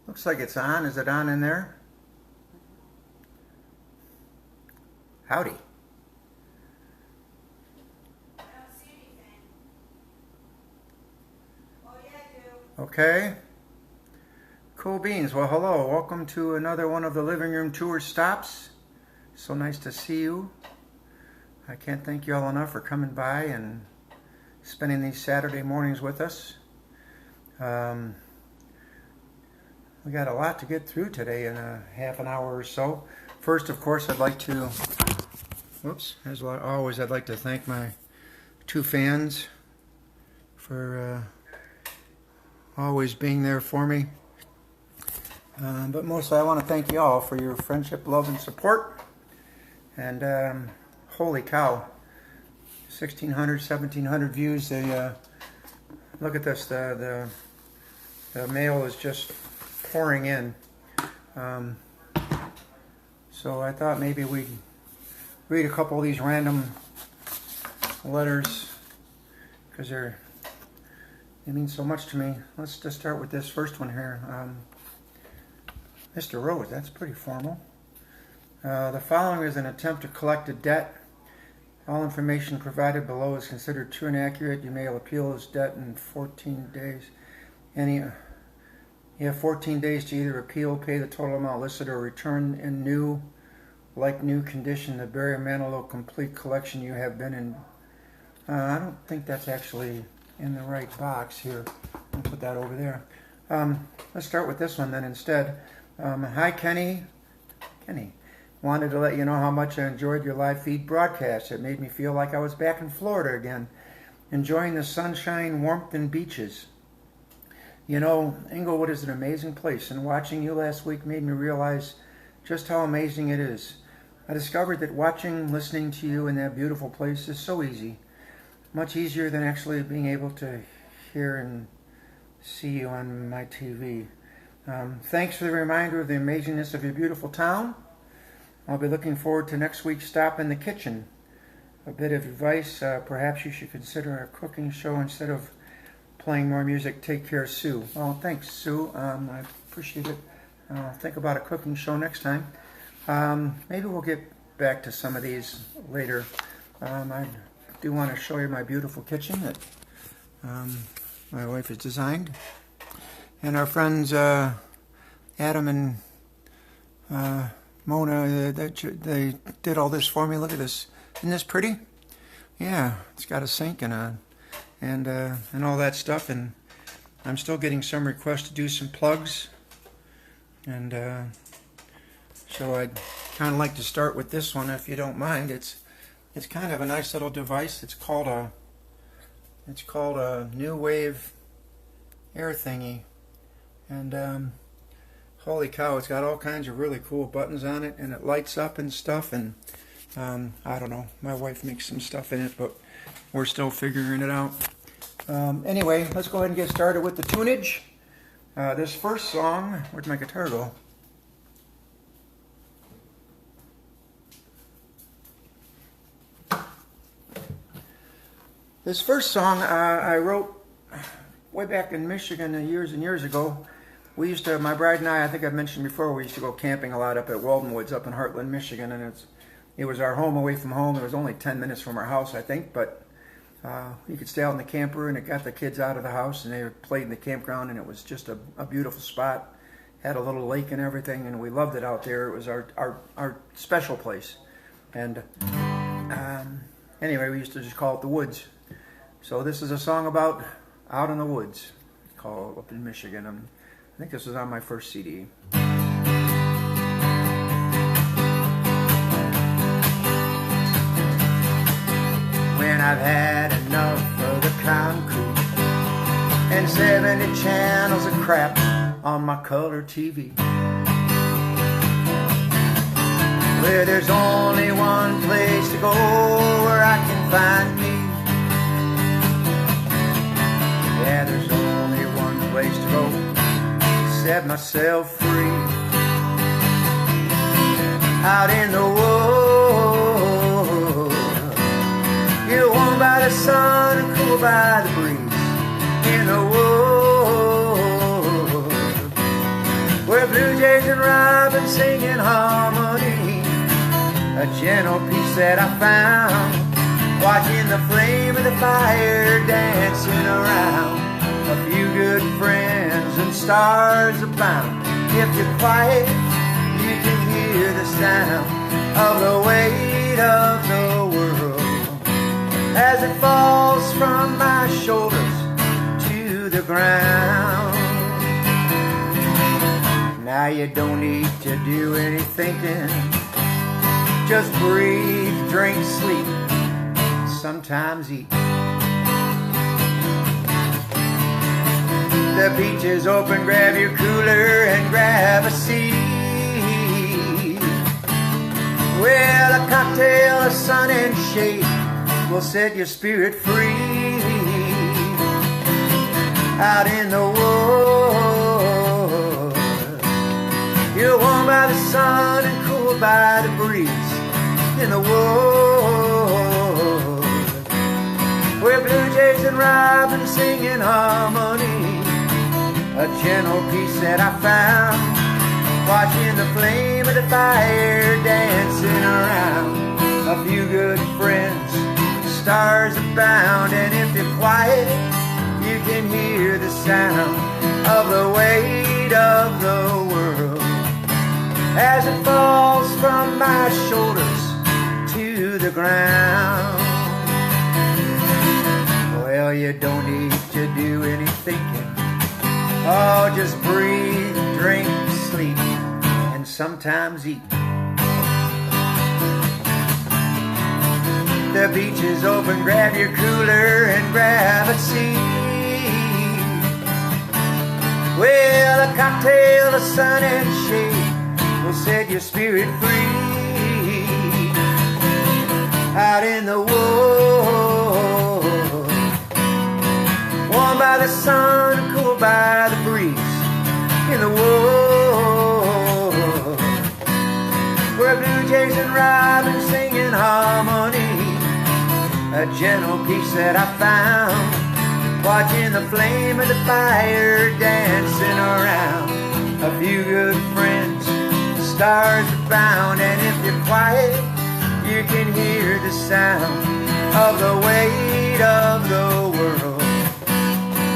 Looks like it's on. Is it on in there? Howdy. I don't see anything. Oh yeah, I do. Okay. Cool beans. Well, hello. Welcome to another one of the Living Room Tour stops. So nice to see you. I can't thank you all enough for coming by and spending these Saturday mornings with us. We got a lot to get through today in a half an hour or so. First, of course, I'd like to, as always, I'd like to thank my two fans for always being there for me. But mostly I want to thank you all for your friendship, love, and support. And holy cow, 1,600, 1,700 views. Look at this, the mail is just pouring in. So I thought maybe we'd read a couple of these random letters because they mean so much to me. Let's just start with this first one here. Mr. Rose, that's pretty formal. The following is an attempt to collect a debt. All information provided below is considered true and accurate. You may appeal this debt in 14 days. You have 14 days to either appeal, pay the total amount listed, or return in new condition the Barry Manilow complete collection you have been in. I don't think that's actually in the right box here. I'll put that over there. Let's start with this one then instead. Hi, Kenny. Kenny. Wanted to let you know how much I enjoyed your live feed broadcast. It made me feel like I was back in Florida again, enjoying the sunshine, warmth, and beaches. You know, Inglewood is an amazing place, and watching you last week made me realize just how amazing it is. I discovered that listening to you in that beautiful place is so easy, much easier than actually being able to hear and see you on my TV. Thanks for the reminder of the amazingness of your beautiful town. I'll be looking forward to next week's stop in the kitchen. A bit of advice, perhaps you should consider a cooking show instead of playing more music. Take care, Sue. Well, thanks, Sue. I appreciate it. I'll think about a cooking show next time. Maybe we'll get back to some of these later. I do want to show you my beautiful kitchen that my wife has designed. And our friends Adam and Mona, they did all this for me. Look at this. Isn't this pretty? Yeah, it's got a sink and all that stuff. And I'm still getting some requests to do some plugs. And so I'd kind of like to start with this one, if you don't mind. It's kind of a nice little device. It's called a New Wave air thingy. And holy cow, it's got all kinds of really cool buttons on it, and it lights up and stuff. And I don't know, my wife makes some stuff in it, but we're still figuring it out. Anyway, let's go ahead and get started with the tunage. This first song, where'd my guitar go? This first song I wrote way back in Michigan years and years ago. We used to, my bride and I think I've mentioned before, we used to go camping a lot up at Walden Woods up in Heartland, Michigan, and it was our home away from home. It was only 10 minutes from our house, I think, but you could stay out in the camper, and it got the kids out of the house, and they played in the campground, and it was just a beautiful spot. Had a little lake and everything, and we loved it out there. It was our special place. And anyway, we used to just call it the woods. So this is a song about out in the woods, called up in Michigan. I think this was on my first CD. When I've had enough of the concrete and 70 channels of crap on my color TV, where there's only one place to go where I can find me. Yeah, there's only one place to go, set myself free. Out in the woods, you're warm by the sun and cool by the breeze. In the woods, and sing in harmony, a gentle peace that I found, watching the flame of the fire dancing around. A few good friends and stars abound. If you're quiet, you can hear the sound of the weight of the world as it falls from my shoulders to the ground. Now you don't need to do any thinking. Just breathe, drink, sleep, sometimes eat. The beach is open, grab your cooler and grab a seat. Well, a cocktail of sun and shade will set your spirit free. Out in the woods, you're warmed by the sun and cooled by the breeze. In the woods, where blue jays and robins sing in harmony, a gentle peace that I found, watching the flame of the fire dancing around. A few good friends, stars abound, and if you're quiet, you can hear the sound of the weight of the world as it falls from my shoulders to the ground. Well, you don't need to do any thinking. Oh, just breathe, drink, sleep, and sometimes eat. The beach is open, grab your cooler and grab a seat. Well, a cocktail of sun and shade will set your spirit free. Out in the woods, warmed by the sun, cooled by the breeze. In the woods, where blue jays and robins sing in harmony, a gentle peace that I found, watching the flame of the fire dancing around. A few good friends, stars abound, and if you're quiet, you can hear the sound of the weight of the world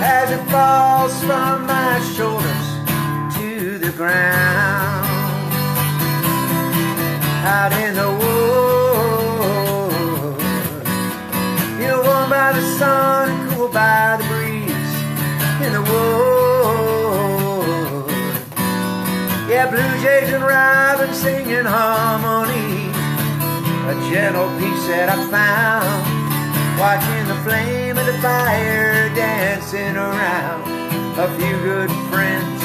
as it falls from my shoulders to the ground. Out in the woods, you're warmed by the sun and cooled by the breeze. In the woods, yeah, blue jays and robins sing in harmony, a gentle peace that I found, watching the flame of the fire dancing around. A few good friends,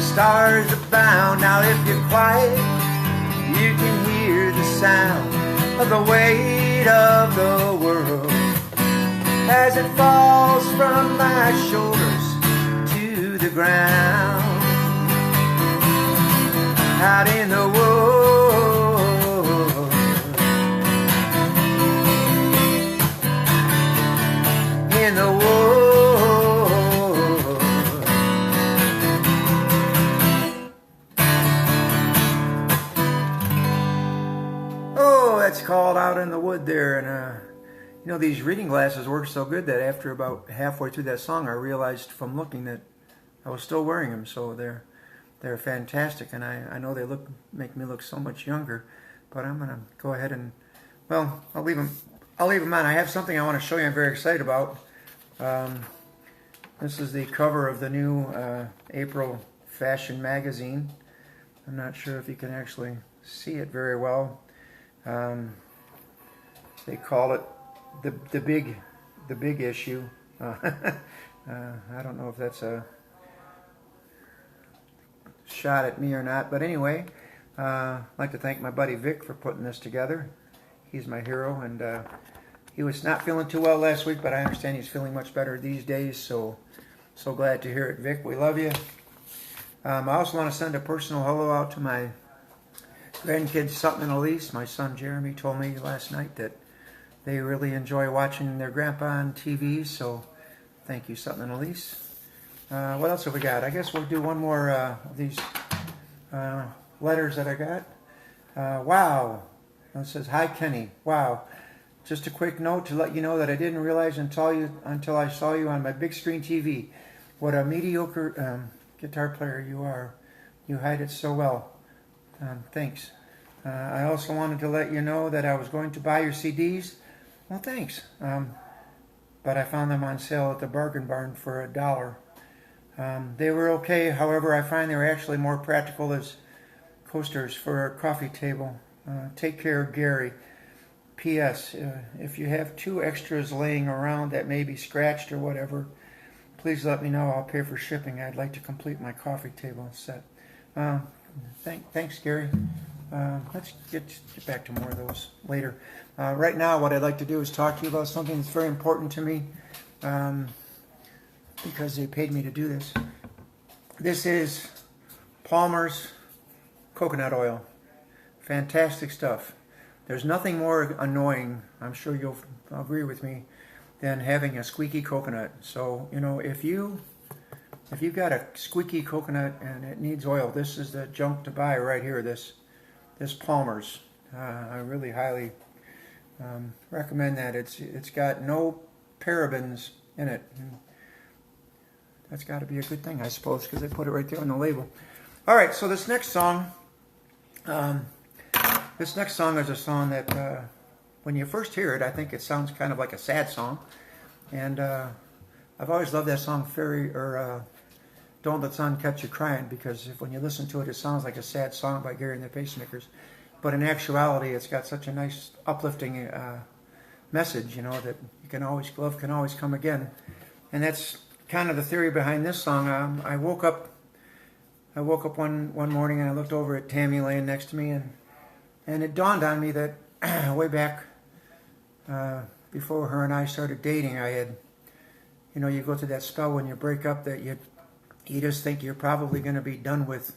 stars abound. Now if you're quiet, you can hear the sound of the weight of the world as it falls from my shoulders to the ground. Out in the woods, in the woods. Oh, that's called Out in the Wood there. And you know, these reading glasses work so good that after about halfway through that song, I realized from looking that I was still wearing them. So they're fantastic, and I know they make me look so much younger. But I'm gonna go ahead and, well, I'll leave them on. I have something I want to show you. I'm very excited about. This is the cover of the new April fashion magazine. I'm not sure if you can actually see it very well. They call it the big issue. I don't know if that's a shot at me or not, but anyway, I'd like to thank my buddy Vic for putting this together. He's my hero, and he was not feeling too well last week, but I understand he's feeling much better these days, so glad to hear it, Vic. We love you. I also want to send a personal hello out to my grandkids, Sutton and Elise. My son Jeremy told me last night that they really enjoy watching their grandpa on TV, so thank you, Sutton and Elise. What else have we got? I guess we'll do one more of these letters that I got. Wow. It says, "Hi, Kenny. Wow. Just a quick note to let you know that I didn't realize until I saw you on my big screen TV what a mediocre guitar player you are. You hide it so well. Thanks. I also wanted to let you know that I was going to buy your CDs. Well, thanks. But I found them on sale at the Bargain Barn for $1. They were okay. However, I find they were actually more practical as coasters for a coffee table. Take care, Gary. P.S. If you have 2 extras laying around that may be scratched or whatever, please let me know. I'll pay for shipping. I'd like to complete my coffee table set." Thanks, Gary. Let's get back to more of those later. Right now, what I'd like to do is talk to you about something that's very important to me, because they paid me to do this. This is Palmer's coconut oil. Fantastic stuff. There's nothing more annoying, I'm sure you'll agree with me, than having a squeaky coconut. So, if you've got a squeaky coconut and it needs oil, this is the junk to buy right here, this Palmer's. I really highly recommend that. It's got no parabens in it. And that's got to be a good thing, I suppose, because they put it right there on the label. All right, so this next song is a song that when you first hear it, I think it sounds kind of like a sad song. And I've always loved that song, "Don't Let the Sun Catch You Crying," because when you listen to it, it sounds like a sad song by Gary and the Pacemakers. But in actuality, it's got such a nice, uplifting message, that love can always come again. And that's kind of the theory behind this song. I woke up one morning and I looked over at Tammy laying next to me, and it dawned on me that way back before her and I started dating, I had, you go through that spell when you break up that you just think you're probably going to be done with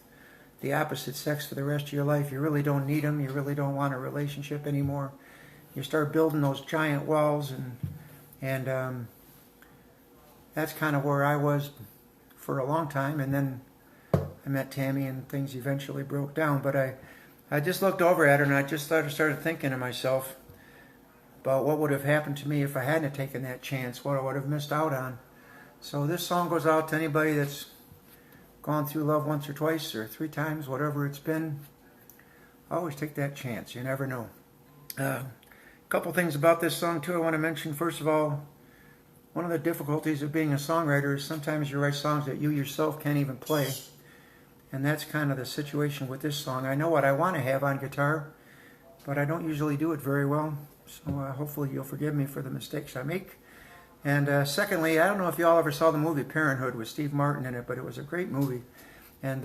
the opposite sex for the rest of your life. You really don't need them. You really don't want a relationship anymore. You start building those giant walls, and that's kind of where I was for a long time. And then I met Tammy, and things eventually broke down. But I just looked over at her, and I just started thinking to myself about what would have happened to me if I hadn't taken that chance, what I would have missed out on. So this song goes out to anybody that's gone through love once or twice or 3 times, whatever it's been. Always take that chance. You never know. A couple things about this song, too, I want to mention. First of all, one of the difficulties of being a songwriter is sometimes you write songs that you yourself can't even play. And that's kind of the situation with this song. I know what I want to have on guitar, but I don't usually do it very well. So hopefully you'll forgive me for the mistakes I make. And secondly, I don't know if you all ever saw the movie Parenthood with Steve Martin in it, but it was a great movie. And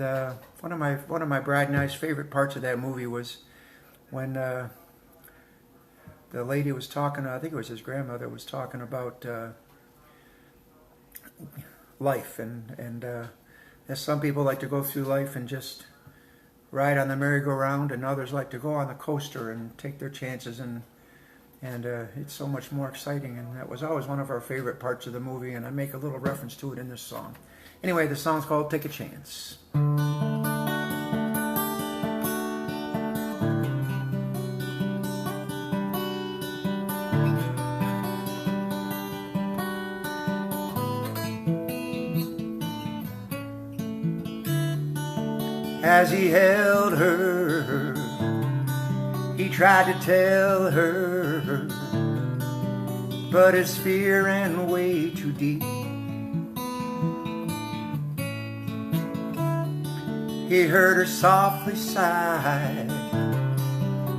one of my bride and I's favorite parts of that movie was when the lady was talking, I think it was his grandmother, was talking about life. And as some people like to go through life and just ride on the merry-go-round, and others like to go on the coaster and take their chances, and it's so much more exciting, and that was always one of our favorite parts of the movie, and I make a little reference to it in this song. Anyway, the song's called "Take a Chance." As he held her, he tried to tell her, but his fear ran way too deep. He heard her softly sigh,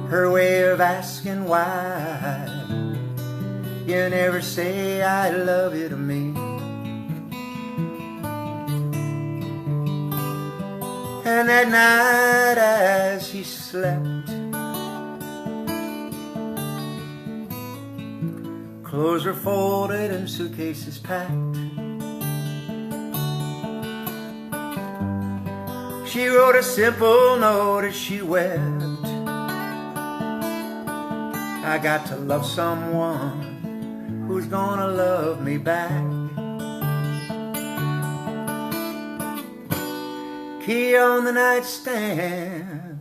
her way of asking why. You never say I love you to me. And that night as he slept, clothes were folded and suitcases packed, she wrote a simple note as she wept. I got to love someone who's gonna love me back. key on the nightstand.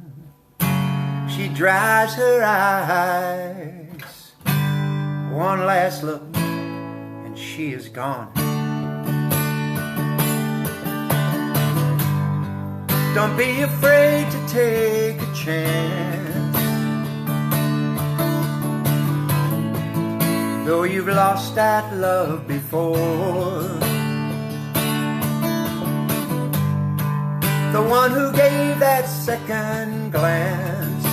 She dries her eyes. One last look and she is gone. Don't be afraid to take a chance. Though you've lost that love before, the one who gave that second glance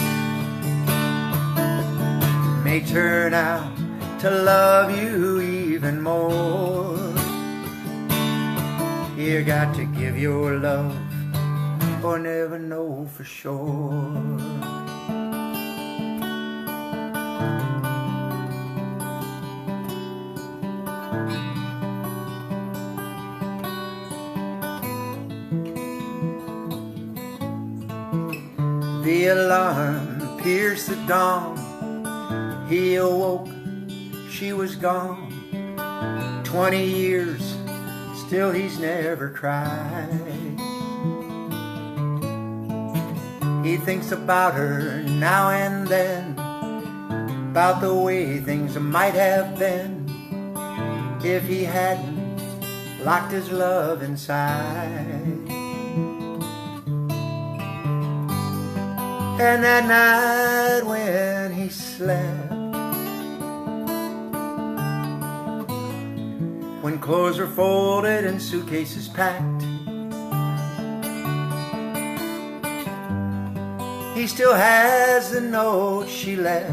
may turn out to love you even more. You got to give your love or never know for sure. The alarm pierced the dawn. He awoke, she was gone. 20 years, still he's never cried. He thinks about her now and then, about the way things might have been if he hadn't locked his love inside. And that night when he slept, when clothes were folded and suitcases packed, he still has the note she left.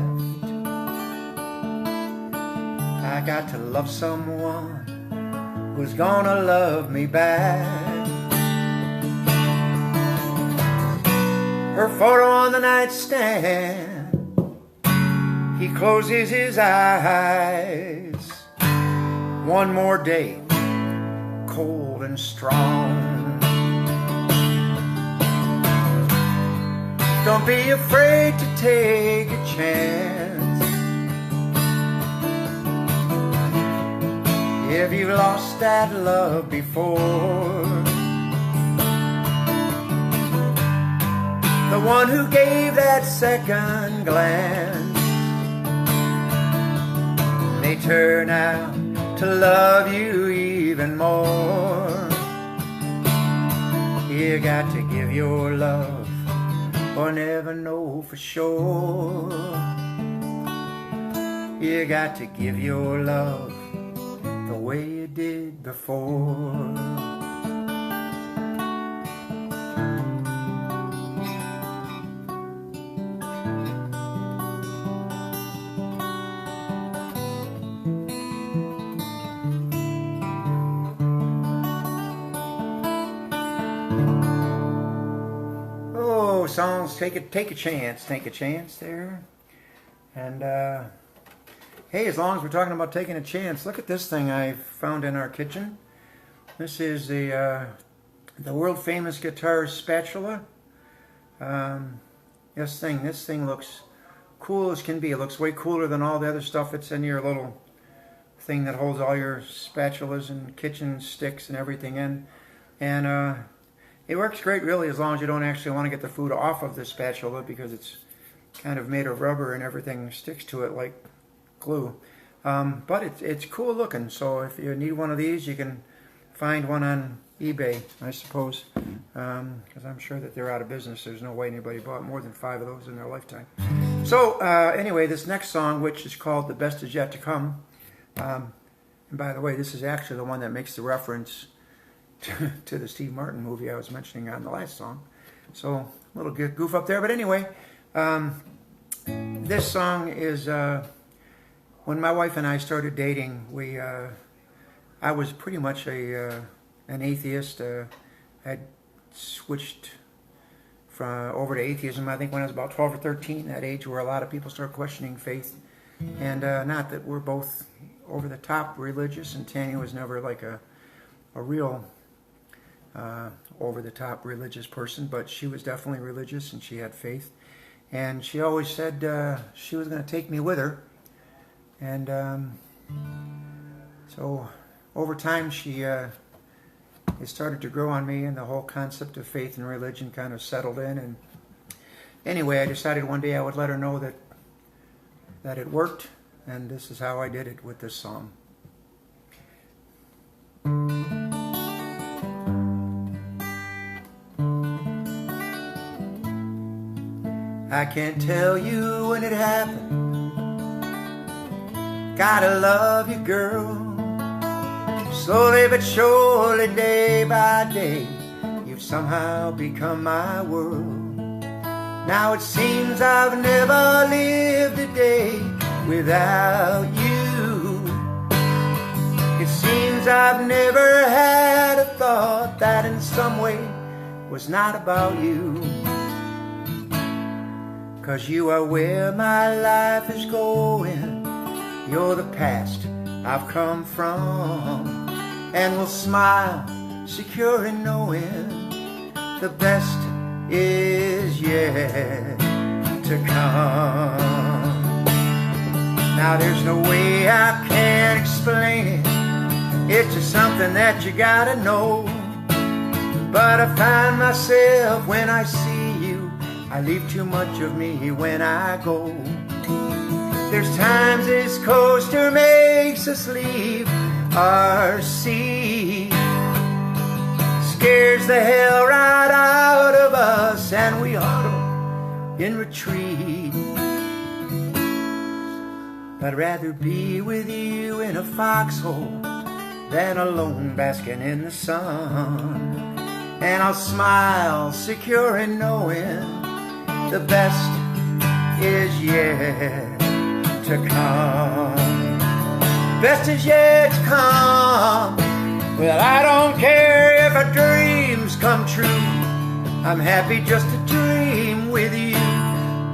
I got to love someone who's gonna love me back. Her photo on the nightstand. He closes his eyes. One more day, cold and strong. Don't be afraid to take a chance. If you've lost that love before, the one who gave that second glance may turn out to love you even more. You got to give your love or never know for sure. You got to give your love the way you did before. Songs, take a chance there. And hey, as long as we're talking about taking a chance, look at this thing I found in our kitchen. This is the world famous guitar spatula. This thing looks cool as can be. It looks way cooler than all the other stuff that's in your little thing that holds all your spatulas and kitchen sticks and everything in. And it works great, really, as long as you don't actually want to get the food off of the spatula, because it's kind of made of rubber and everything sticks to it like glue. But it's cool looking, so if you need one of these, you can find one on eBay, I suppose, because I'm sure that they're out of business. There's no way anybody bought more than 5 of those in their lifetime. So anyway, this next song, which is called The Best Is Yet to Come, and by the way, this is actually the one that makes the reference to the Steve Martin movie I was mentioning on the last song. So a little goof up there. But anyway, this song is when my wife and I started dating. I was pretty much an atheist. I'd switched over to atheism, I think, when I was about 12 or 13, that age where a lot of people start questioning faith. And not that we're both over the top religious, and Tanya was never like a real over-the-top religious person, but she was definitely religious and she had faith. And she always said she was going to take me with her. And so over time she it started to grow on me, and the whole concept of faith and religion kind of settled in. And anyway, I decided one day I would let her know that it worked, and this is how I did it with this song. I can't tell you when it happened. Gotta love you, girl. Slowly but surely, day by day, you've somehow become my world. Now it seems I've never lived a day without you. It seems I've never had a thought that in some way was not about you. 'Cause you are where my life is going. You're the past I've come from, and will smile secure in knowing the best is yet to come. Now there's no way I can explain it. It's just something that you gotta know. But I find myself when I see you, I leave too much of me when I go. There's times this coaster makes us leave our seat, scares the hell right out of us, and we huddle in retreat. I'd rather be with you in a foxhole than alone basking in the sun. And I'll smile secure in knowing the best is yet to come. Best is yet to come. Well, I don't care if our dreams come true. I'm happy just to dream with you.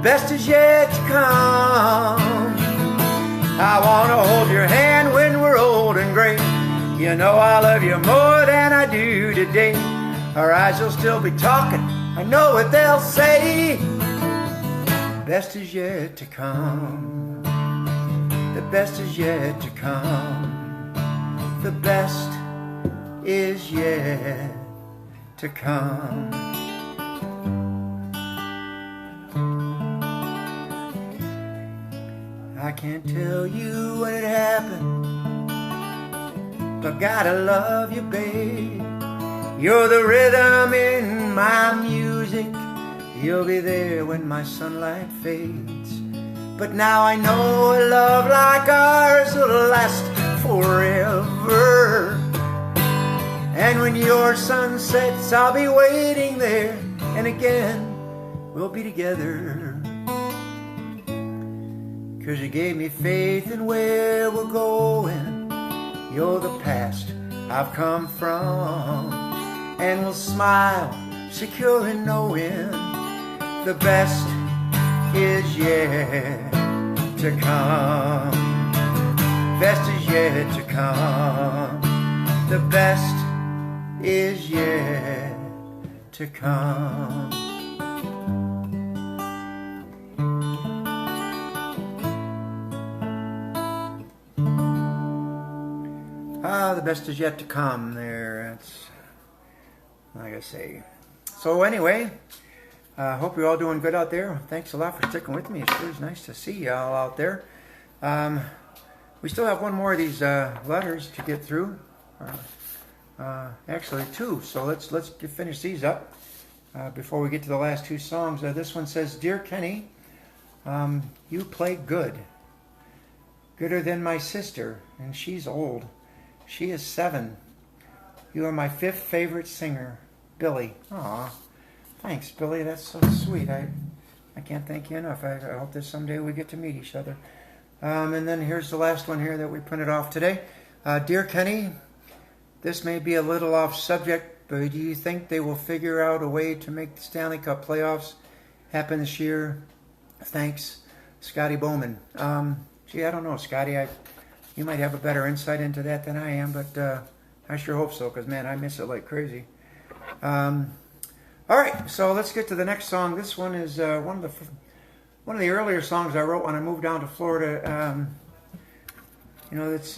Best is yet to come. I want to hold your hand when we're old and gray. You know I love you more than I do today. Our eyes will still be talking, I know what they'll say. Best is yet to come. The best is yet to come. The best is yet to come. I can't tell you when it happened, but gotta love you, babe. You're the rhythm in my music. You'll be there when my sunlight fades. But now I know a love like ours will last forever. And when your sun sets, I'll be waiting there. And again, we'll be together. 'Cause you gave me faith in where we're going. You're the past I've come from. And we'll smile secure in knowing the best is yet to come. Best is yet to come. The best is yet to come. The best is yet to come there. That's like I say. So anyway, I hope you're all doing good out there. Thanks a lot for sticking with me. It sure is nice to see y'all out there. We still have one more of these letters to get through. Actually two. So let's finish these up before we get to the last two songs. This one says, "Dear Kenny, you play good. Gooder than my sister, and she's old. She is 7. You are my 5th favorite singer, Billy." Aw, thanks, Billy. That's so sweet. I can't thank you enough. I hope that someday we get to meet each other. And then here's the last one here that we printed off today. "Dear Kenny, this may be a little off subject, but do you think they will figure out a way to make the Stanley Cup playoffs happen this year? Thanks, Scotty Bowman." Gee, I don't know, Scotty. You might have a better insight into that than I am, but I sure hope so, because, man, I miss it like crazy. All right, so let's get to the next song. This one is one of the earlier songs I wrote when I moved down to Florida. It's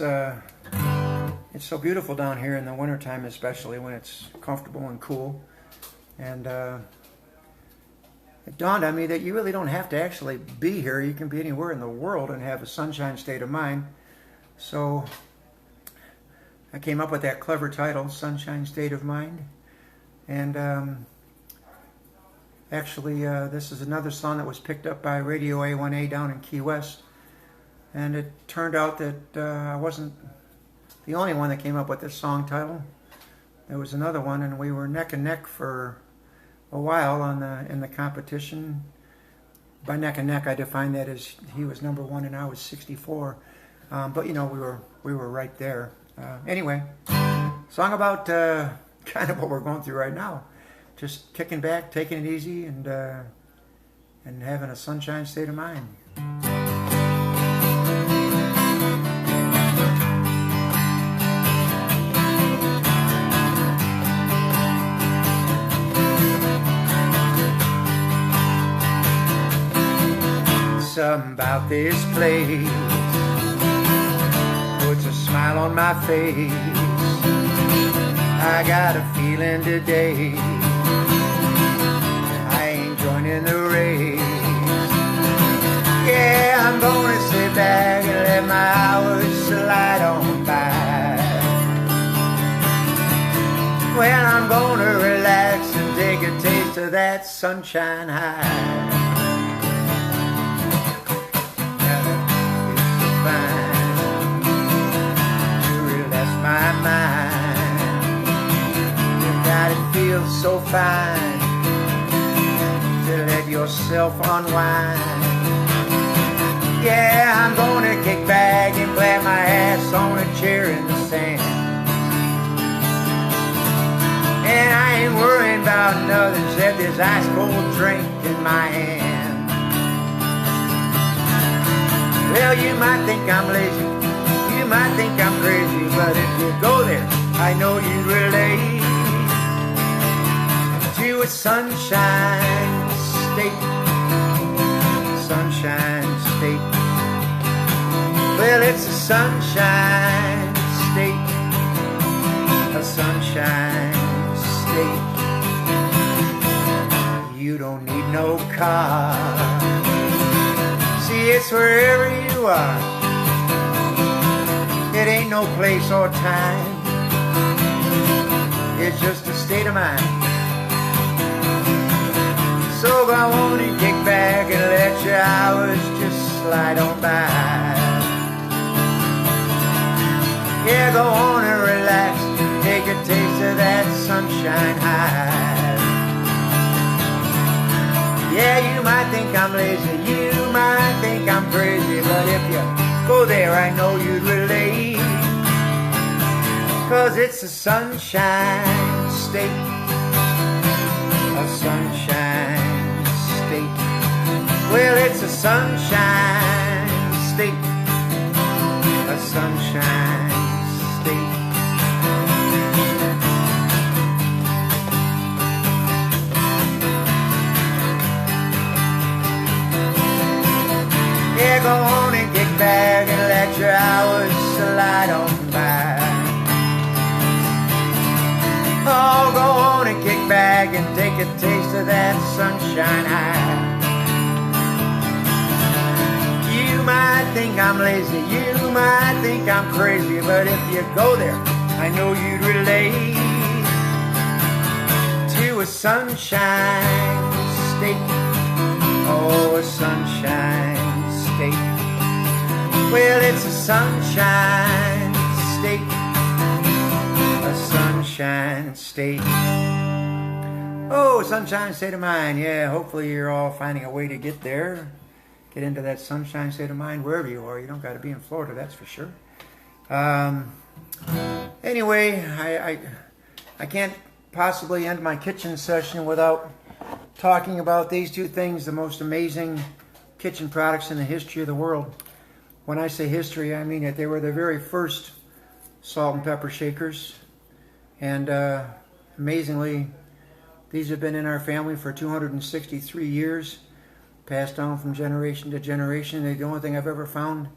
It's so beautiful down here in the wintertime, especially when it's comfortable and cool. And it dawned on me that you really don't have to actually be here. You can be anywhere in the world and have a sunshine state of mind. So I came up with that clever title, Sunshine State of Mind. And actually, this is another song that was picked up by Radio A1A down in Key West. And it turned out that I wasn't the only one that came up with this song title. There was another one, and we were neck and neck for a while in the competition. By neck and neck, I define that as he was number 1 and I was 64. But you know, we were right there. Anyway, song about kind of what we're going through right now. Just kicking back, taking it easy, and having a sunshine state of mind. Something about this place puts a smile on my face. I got a feeling today I ain't joining the race. Yeah, I'm gonna sit back and let my hours slide on by. Well, I'm gonna relax and take a taste of that sunshine high. My mind, and that it feels so fine to let yourself unwind. Yeah, I'm gonna kick back and clap my ass on a chair in the sand. And I ain't worrying about nothing except this ice cold drink in my hand. Well, you might think I'm lazy, you might think I'm crazy, but if you go there, I know you'd relate to a sunshine state. Sunshine state. Well, it's a sunshine state. A sunshine state. You don't need no car. See, it's wherever you are. It ain't no place or time. It's just a state of mind. So go on and kick back and let your hours just slide on by. Yeah, go on and relax. Take a taste of that sunshine high. Yeah, you might think I'm lazy, you might think I'm crazy, but if you go there, I know you'd relate. 'Cause it's a sunshine state. A sunshine state. Well, it's a sunshine state. A sunshine state. Yeah, go on and kick back and let your hours slide on by. Oh, go on and kick back and take a taste of that sunshine high. You might think I'm lazy, you might think I'm crazy, but if you go there, I know you'd relate to a sunshine state. Oh, a sunshine state. Well, it's a sunshine state. A sunshine state. Oh, sunshine state of mind. Yeah, hopefully you're all finding a way to get there. Get into that sunshine state of mind wherever you are. You don't got to be in Florida, that's for sure. Anyway, I can't possibly end my kitchen session without talking about these two things, the most amazing kitchen products in the history of the world. When I say history, I mean that they were the very first salt and pepper shakers. And amazingly, these have been in our family for 263 years, passed down from generation to generation. They're the only thing I've ever found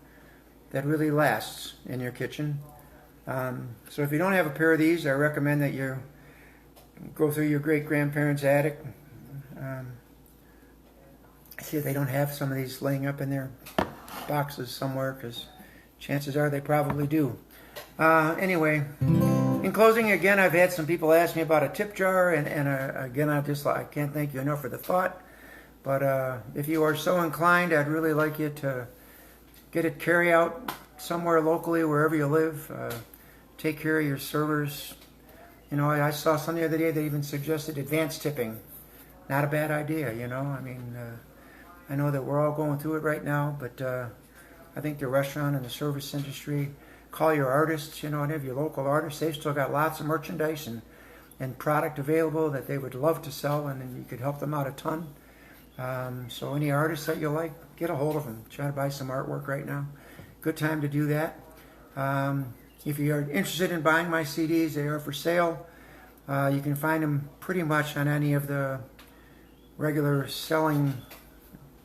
that really lasts in your kitchen. So if you don't have a pair of these, I recommend that you go through your great-grandparents' attic. See if they don't have some of these laying up in their boxes somewhere, because chances are they probably do. Anyway, in closing, again, I've had some people ask me about a tip jar, and again, I can't thank you enough for the thought. But if you are so inclined, I'd really like you to get it carry out somewhere locally, wherever you live. Take care of your servers. You know, I saw some the other day that even suggested advanced tipping. Not a bad idea, you know. I mean, I know that we're all going through it right now, but I think the restaurant and the service industry, call your artists, you know, any of your local artists. They've still got lots of merchandise and product available that they would love to sell, and then you could help them out a ton. So any artists that you like, get a hold of them. Try to buy some artwork right now. Good time to do that. If you're interested in buying my CDs, they are for sale. You can find them pretty much on any of the regular selling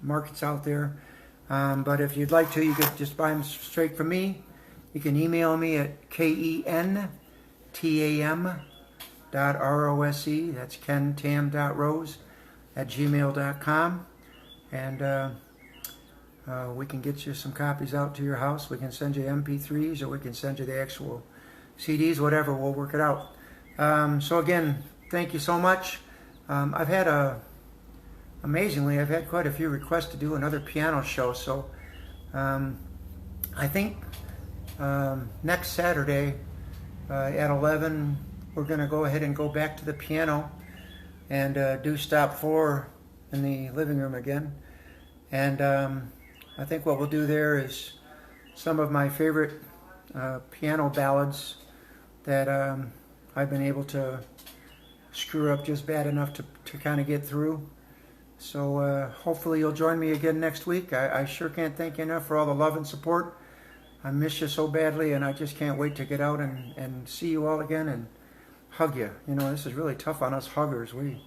markets out there. But if you'd like to, you could just buy them straight from me. You can email me at kentam.rose, that's kentam.rose@gmail.com, and we can get you some copies out to your house. We can send you MP3s, or we can send you the actual CDs, whatever. We'll work it out. So again, thank you so much. Amazingly, I've had quite a few requests to do another piano show, so I think next Saturday at 11, we're going to go ahead and go back to the piano and do stop 4 in the living room again. And I think what we'll do there is some of my favorite piano ballads that I've been able to screw up just bad enough to kind of get through. So hopefully you'll join me again next week. I sure can't thank you enough for all the love and support. I miss you so badly, and I just can't wait to get out and see you all again and hug you. You know, this is really tough on us huggers. We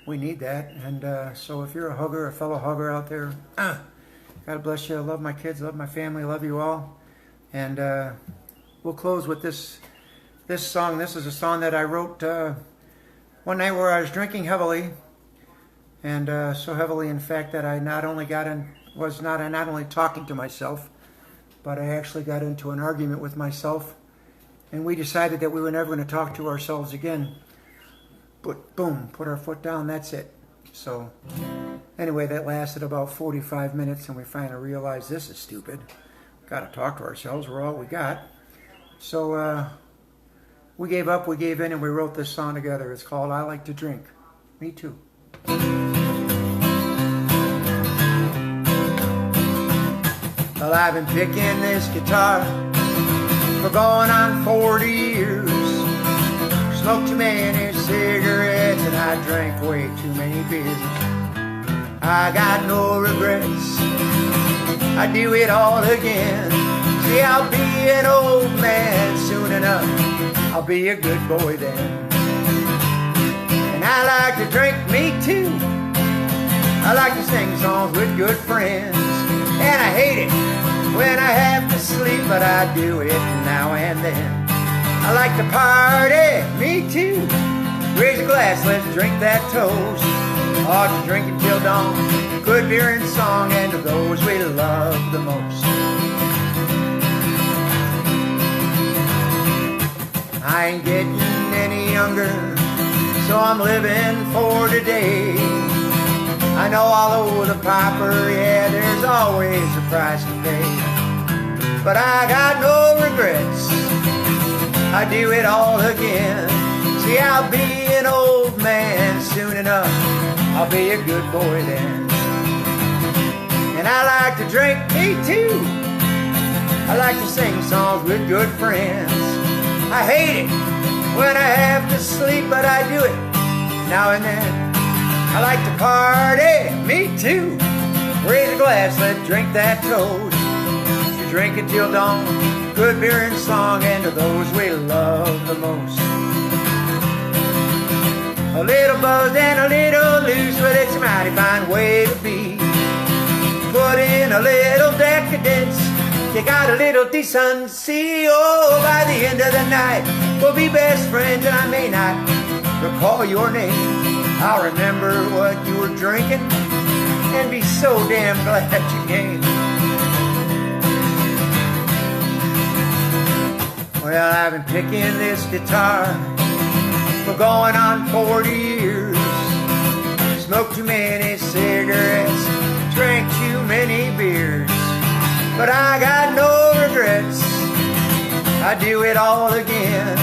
need that. And so if you're a hugger, a fellow hugger out there, God bless you. I love my kids, love my family, love you all. And we'll close with this song. This is a song that I wrote one night where I was drinking heavily. And so heavily, in fact, that I not only talking to myself, but I actually got into an argument with myself, and we decided that we were never going to talk to ourselves again. But boom, put our foot down, that's it. So anyway, that lasted about 45 minutes, and we finally realized this is stupid. Got to talk to ourselves, we're all we got. So we gave up, we gave in, and we wrote this song together. It's called I Like to Drink. Me too. Well, I've been picking this guitar for going on 40 years. Smoked too many cigarettes and I drank way too many beers. I got no regrets, I do it all again. See, I'll be an old man soon enough, I'll be a good boy then. And I like to drink, me too. I like to sing songs with good friends. And I hate it when I have to sleep, but I do it now and then. I like to party, me too. Raise a glass, let's drink that toast. Ought to drink until dawn, good beer and song, and to those we love the most. I ain't getting any younger, so I'm living for today. I know all over the piper, yeah, there's always a price to pay. But I got no regrets, I do it all again. See, I'll be an old man soon enough, I'll be a good boy then. And I like to drink, me too. I like to sing songs with good friends. I hate it when I have to sleep, but I do it now and then. I like to party, me too. Raise a glass, let's drink that toast. You drink it till dawn, good beer and song, and to those we love the most. A little buzzed and a little loose, but it's a mighty fine way to be. Put in a little decadence, You got a little decency, oh, by the end of the night, we'll be best friends, and I may not recall your name. I'll remember what you were drinking and be so damn glad you came. Well, I've been picking this guitar for going on 40 years. Smoked too many cigarettes, drank too many beers, but I got no regrets. I do it all again.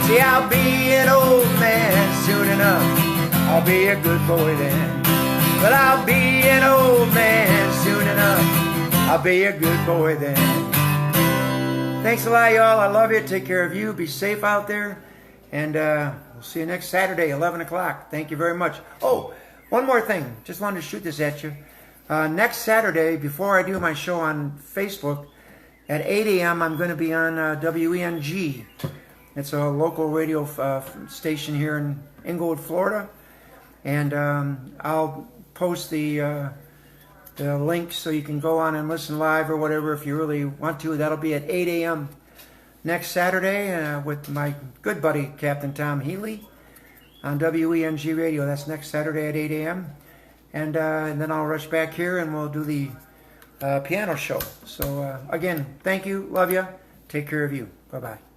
See, I'll be an old man soon enough. I'll be a good boy then. But I'll be an old man soon enough. I'll be a good boy then. Thanks a lot, y'all. I love you. Take care of you. Be safe out there. And we'll see you next Saturday, 11 o'clock. Thank you very much. Oh, one more thing. Just wanted to shoot this at you. Next Saturday, before I do my show on Facebook, at 8 a.m., I'm going to be on WENG. It's a local radio station here in Inglewood, Florida. And I'll post the link so you can go on and listen live or whatever if you really want to. That'll be at 8 a.m. next Saturday with my good buddy, Captain Tom Healy, on WENG Radio. That's next Saturday at 8 a.m. And then I'll rush back here and we'll do the piano show. So, again, thank you. Love you. Take care of you. Bye-bye.